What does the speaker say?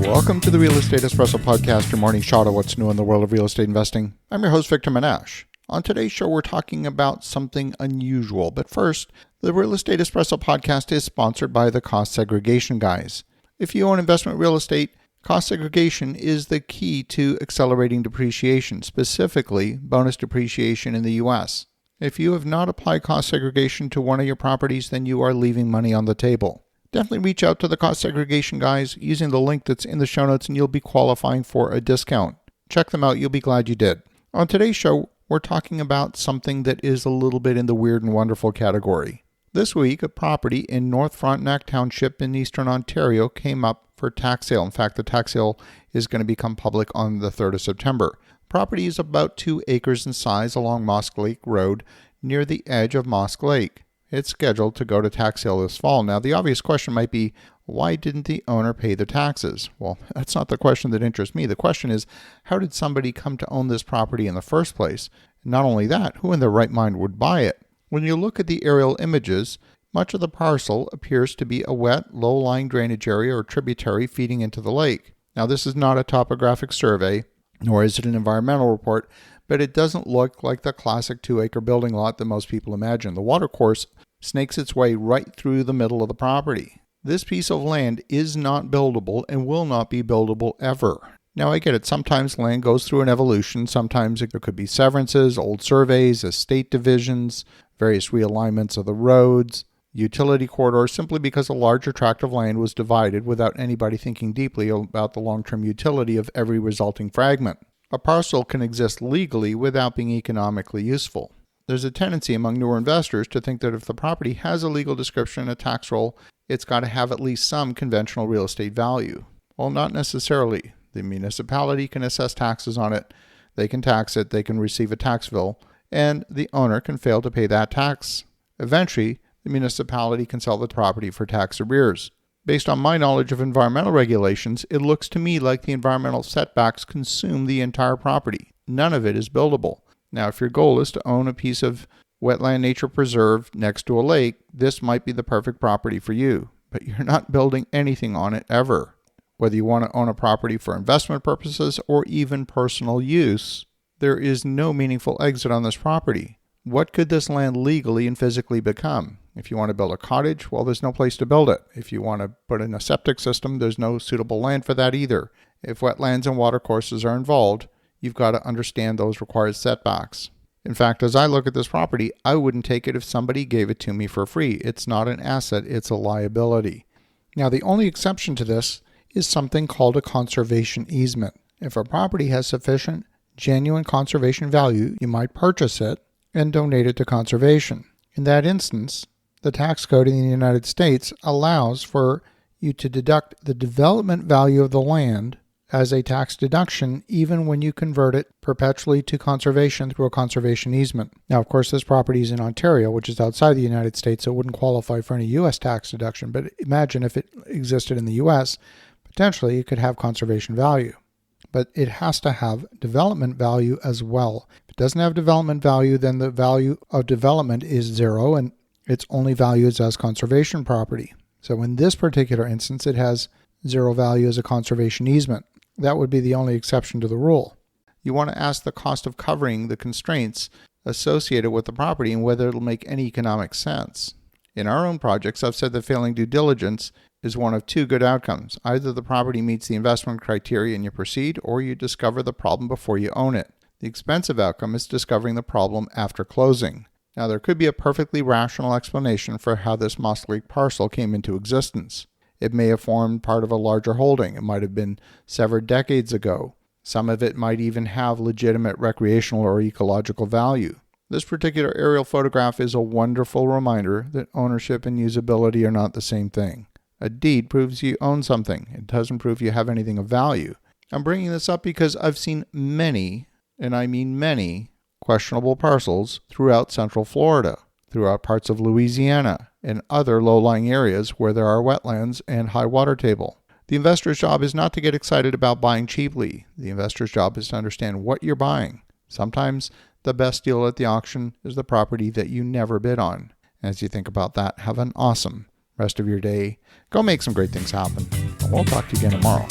Welcome to the Real Estate Espresso Podcast, your morning shot of what's new in the world of real estate investing. I'm your host, Victor Menasce. On today's show, we're talking about something unusual. But first, the Real Estate Espresso Podcast is sponsored by the Cost Segregation Guys. If you own investment real estate, cost segregation is the key to accelerating depreciation, specifically bonus depreciation in the U.S. If you have not applied cost segregation to one of your properties, then you are leaving money on the table. Definitely reach out to the Cost Segregation Guys using the link that's in the show notes and you'll be qualifying for a discount. Check them out. You'll be glad you did. On today's show, we're talking about something that is a little bit in the weird and wonderful category. This week, a property in North Frontenac Township in Eastern Ontario came up for tax sale. In fact, the tax sale is going to become public on the 3rd of September. The property is about 2 acres in size along Mosk Lake Road near the edge of Mosk Lake. It's scheduled to go to tax sale this fall. Now, the obvious question might be, why didn't the owner pay the taxes? Well, that's not the question that interests me. The question is, how did somebody come to own this property in the first place? Not only that, who in their right mind would buy it? When you look at the aerial images, much of the parcel appears to be a wet, low-lying drainage area or tributary feeding into the lake. Now, this is not a topographic survey, nor is it an environmental report, but it doesn't look like the classic 2-acre building lot that most people imagine. The watercourse snakes its way right through the middle of the property. This piece of land is not buildable and will not be buildable ever. Now, I get it. Sometimes land goes through an evolution. Sometimes there could be severances, old surveys, estate divisions, various realignments of the roads, utility corridors, simply because a larger tract of land was divided without anybody thinking deeply about the long-term utility of every resulting fragment. A parcel can exist legally without being economically useful. There's a tendency among newer investors to think that if the property has a legal description, a tax roll, it's got to have at least some conventional real estate value. Well, not necessarily. The municipality can assess taxes on it, they can tax it, they can receive a tax bill, and the owner can fail to pay that tax. Eventually, the municipality can sell the property for tax arrears. Based on my knowledge of environmental regulations, it looks to me like the environmental setbacks consume the entire property. None of it is buildable. Now, if your goal is to own a piece of wetland nature preserve next to a lake, this might be the perfect property for you, but you're not building anything on it ever. Whether you want to own a property for investment purposes or even personal use, there is no meaningful exit on this property. What could this land legally and physically become? If you want to build a cottage, well, there's no place to build it. If you want to put in a septic system, there's no suitable land for that either. If wetlands and watercourses are involved, you've got to understand those required setbacks. In fact, as I look at this property, I wouldn't take it if somebody gave it to me for free. It's not an asset, it's a liability. Now, the only exception to this is something called a conservation easement. If a property has sufficient, genuine conservation value, you might purchase it and donate it to conservation. In that instance, the tax code in the United States allows for you to deduct the development value of the land as a tax deduction even when you convert it perpetually to conservation through a conservation easement. Now, of course, this property is in Ontario, which is outside the United States, so it wouldn't qualify for any U.S. tax deduction. But imagine if it existed in the U.S., potentially it could have conservation value. But it has to have development value as well. If it doesn't have development value, then the value of development is zero, and its only value is as conservation property. So in this particular instance, it has zero value as a conservation easement. That would be the only exception to the rule. You want to ask the cost of covering the constraints associated with the property and whether it'll make any economic sense. In our own projects, I've said that failing due diligence is one of 2 good outcomes. Either the property meets the investment criteria and you proceed, or you discover the problem before you own it. The expensive outcome is discovering the problem after closing. Now, there could be a perfectly rational explanation for how this Mosk Lake parcel came into existence. It may have formed part of a larger holding. It might have been severed decades ago. Some of it might even have legitimate recreational or ecological value. This particular aerial photograph is a wonderful reminder that ownership and usability are not the same thing. A deed proves you own something. It doesn't prove you have anything of value. I'm bringing this up because I've seen many, and I mean many, questionable parcels throughout Central Florida, throughout parts of Louisiana, and other low-lying areas where there are wetlands and high water table. The investor's job is not to get excited about buying cheaply. The investor's job is to understand what you're buying. Sometimes the best deal at the auction is the property that you never bid on. As you think about that, have an awesome rest of your day. Go make some great things happen. And we'll talk to you again tomorrow.